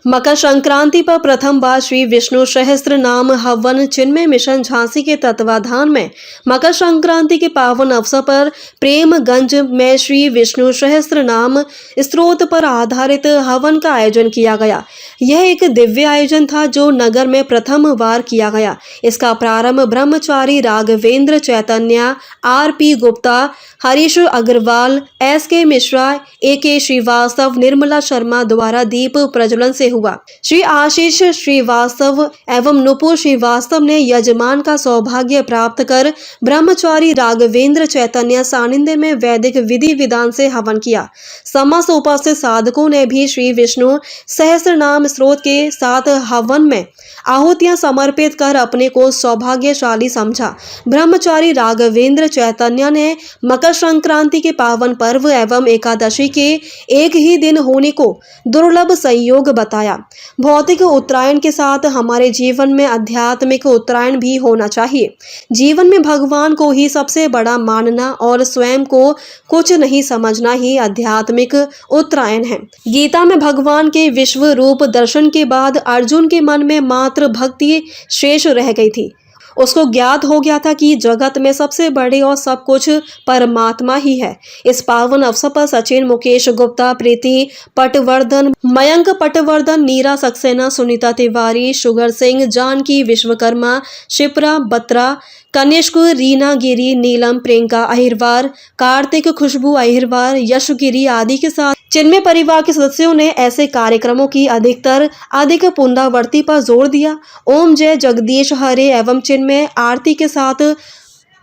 मकर संक्रांति पर प्रथम बार श्री विष्णु सहस्त्र नाम हवन चिन्मय मिशन झांसी के तत्वाधान में मकर संक्रांति के पावन अवसर पर प्रेमगंज में श्री विष्णु सहस्त्र नाम स्तोत्र पर आधारित हवन का आयोजन किया गया। यह एक दिव्य आयोजन था जो नगर में प्रथम बार किया गया। इसका प्रारंभ Brahmachari Raghavendra Chaitanya, R P. Gupta, Harish Agarwal, S K. Mishra, A K. Srivastava, Nirmala Sharma द्वारा दीप प्रज्वलन से हुआ। श्री आशीष श्रीवास्तव एवं नुपुर श्रीवास्तव ने यजमान का सौभाग्य प्राप्त कर ब्रह्मचारी राघवेंद्र चैतन्य सानिध्य में वैदिक विधि विधान से हवन किया। समस्त उपस्थित साधकों ने भी श्री विष्णु सहस्त्र नाम स्रोत के साथ हवन में आहुतियां समर्पित कर अपने को सौभाग्यशाली समझा। ब्रह्मचारी राघवेंद्र चैतन्य ने मकर संक्रांति के पावन पर्व एवं एकादशी के एक ही दिन होने को दुर्लभ संयोग बताया। भौतिक उत्तरायण के साथ हमारे जीवन में आध्यात्मिक उत्तरायण भी होना चाहिए। जीवन में भगवान को ही सबसे बड़ा मानना और स्वयं को कुछ नहीं समझना ही आध्यात्मिक उत्तरायण है। गीता में भगवान के विश्व रूप दर्शन के बाद अर्जुन के मन में मात्र भक्ति शेष रह गई थी। उसको ज्ञात हो गया था कि जगत में सबसे बड़े और सब कुछ परमात्मा ही है। इस पावन अवसर पर सचिन, मुकेश गुप्ता, प्रीति पटवर्धन, मयंक पटवर्धन, नीरा सक्सेना, सुनीता तिवारी, शुगर सिंह, जानकी विश्वकर्मा, शिप्रा बत्रा, कनिष्क, रीना गिरी, नीलम, प्रियंका अहिरवार, कार्तिक, खुशबू अहिरवार, यशगिरी आदि के साथ चिन्मय परिवार के सदस्यों ने ऐसे कार्यक्रमों की अधिक पुनरावृत्ति पर जोर दिया। ओम जय जगदीश हरे एवं चिन्मय आरती के साथ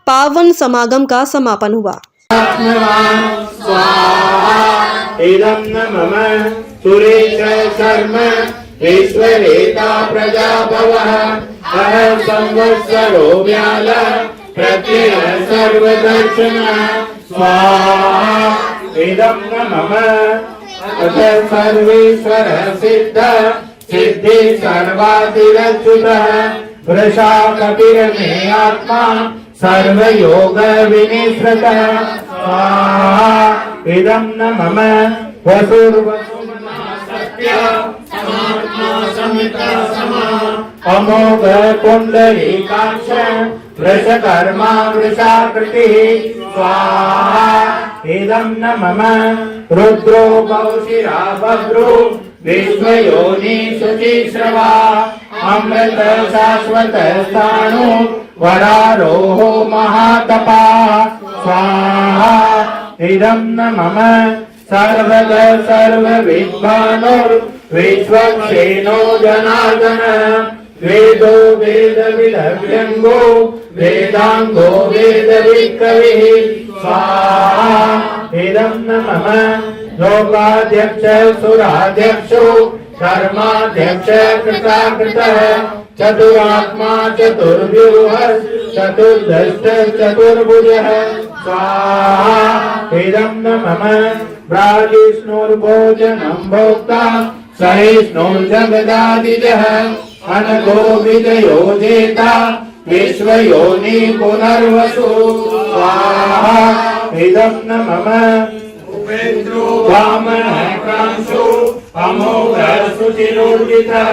पावन समागम का समापन हुआ। ईश्वरेता प्रजा भवः अहं संवत्सरो व्याल प्रत्यय सर्वदर्शन स्वाहा इदं न मम अथ सर्वेश्वर सिद्ध सिद्धि सर्वातिरच्युतः वृषा कपिरमे आत्मा सर्वयोग विनिसृतः स्वाहा इदं न मम अमोघ पुंडरीकाक्ष वृषकर्मा वृषाकृतिः स्वाहा इदं न मम रुद्रो बहुशिरा बभ्रो विश्वयोनि शुचिश्रवा अमृत शाश्वत स्थाणु वरारोहो महातपा स्वाहा इदं न मम सर्वद सर्वविद्वानुर् विश्वक्षेनो जनार्दन वेदो वेद विदव्यंगो वेदांगो वेद विकविः स्वाहा इदं न मम लोकाध्यक्ष सुराध्यक्षो धर्माध्यक्ष कृताकृतः चतुरात्मा चतुर्व्यूह चतुर्दष्ट चतुर्भुजः स्वाहा इदं न मम प्राजिष्णुर्भोजनं भोक्ता सहिष्णुर्जगदादिजः अनघो विजयो जेता विश्वयोनि पुनर्वसु स्वाहा इदं न मम वामनः क्रांशो अमोघ शुचिरोर्जितः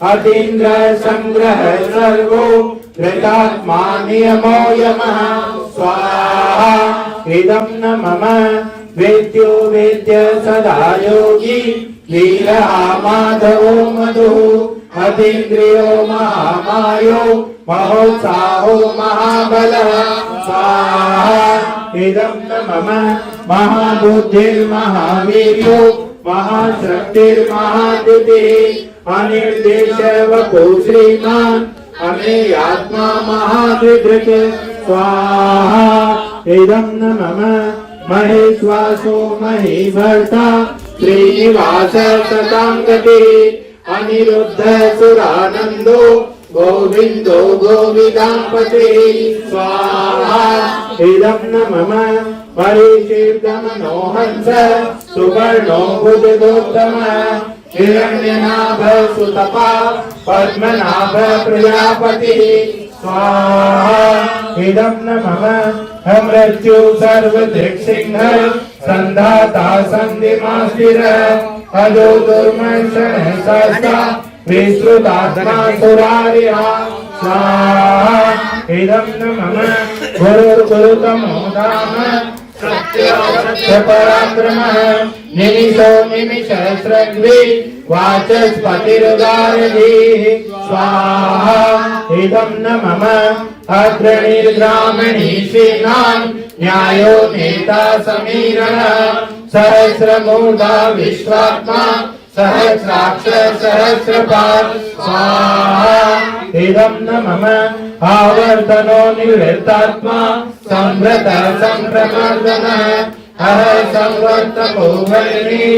अतीन्द्र संग्रह सर्वो कृतात्मा नियमो यमः स्वाहा इदं न मम वेद्यो वेद्य सदा योगी वीरः माधवो मधुः अतीन्द्रियो महामायो महोत्साहो महाबलः स्वाहा इदं न मम महाबुद्धिर्महावीर्यो महाशक्तिर्महाद्युतिः अनिर्देश वपु श्रीमान् अमेयात्मा महादृक् स्वाहा इदं न मम महेश्वासो महीभर्ता श्रीनिवास तथाङ्गतिः अनिरुद्ध सुरानन्दो गोविन्दो गोविदाम्पतिः स्वाहा इदं न मम परिशीर्षमनो हंस सुवर्णो भुजगोत्तमः हिरण्यनाभ सुतपा पद्मनाभ प्रजापतिः स्वाहा इदं न मम मृत्यु सर्वदिक्सिंह संधाता संधिमास्तिरः अजो दुर्मर्षण सहसा विश्रुतात्मा सुरारिः स्वाहा इदं न मम गुरुर्गुरुतमो धाम सत्यपराक्रमः निमिषो निमिषस्रग्भि वाचस्पतिरुदारधीः स्वाहा इदं न मम अग्रणीर्ग्रामणीषीणां न्यायो नेता समीरणः सहस्रमूर्धा विश्वात्मा सहस्राक्ष सहस्रपाद स्वाहा इदं न मम आवर्तनो निवृत्तात्मा संवृत संप्रमर्दनः अह संवर्तको वैरी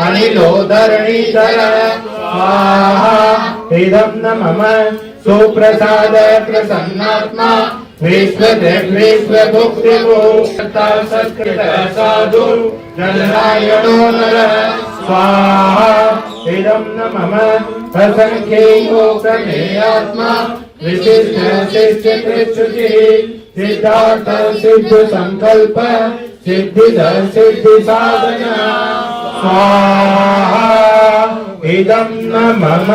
अनिलो धरणीधरः स्वाहा इदं न मम सुप्रसाद प्रसन्नात्मा विश्वभुक्तिभूता सत्कृत साधु नारायणो नरः स्वाहा इदं न मम असंख्यैको प्रमेयात्मा विशिष्ट शिष्ट कृच्छुचिः सिद्धार्थ सिद्ध संकल्प सिद्धिद सिद्धि साधन स्वाहा इदं न मम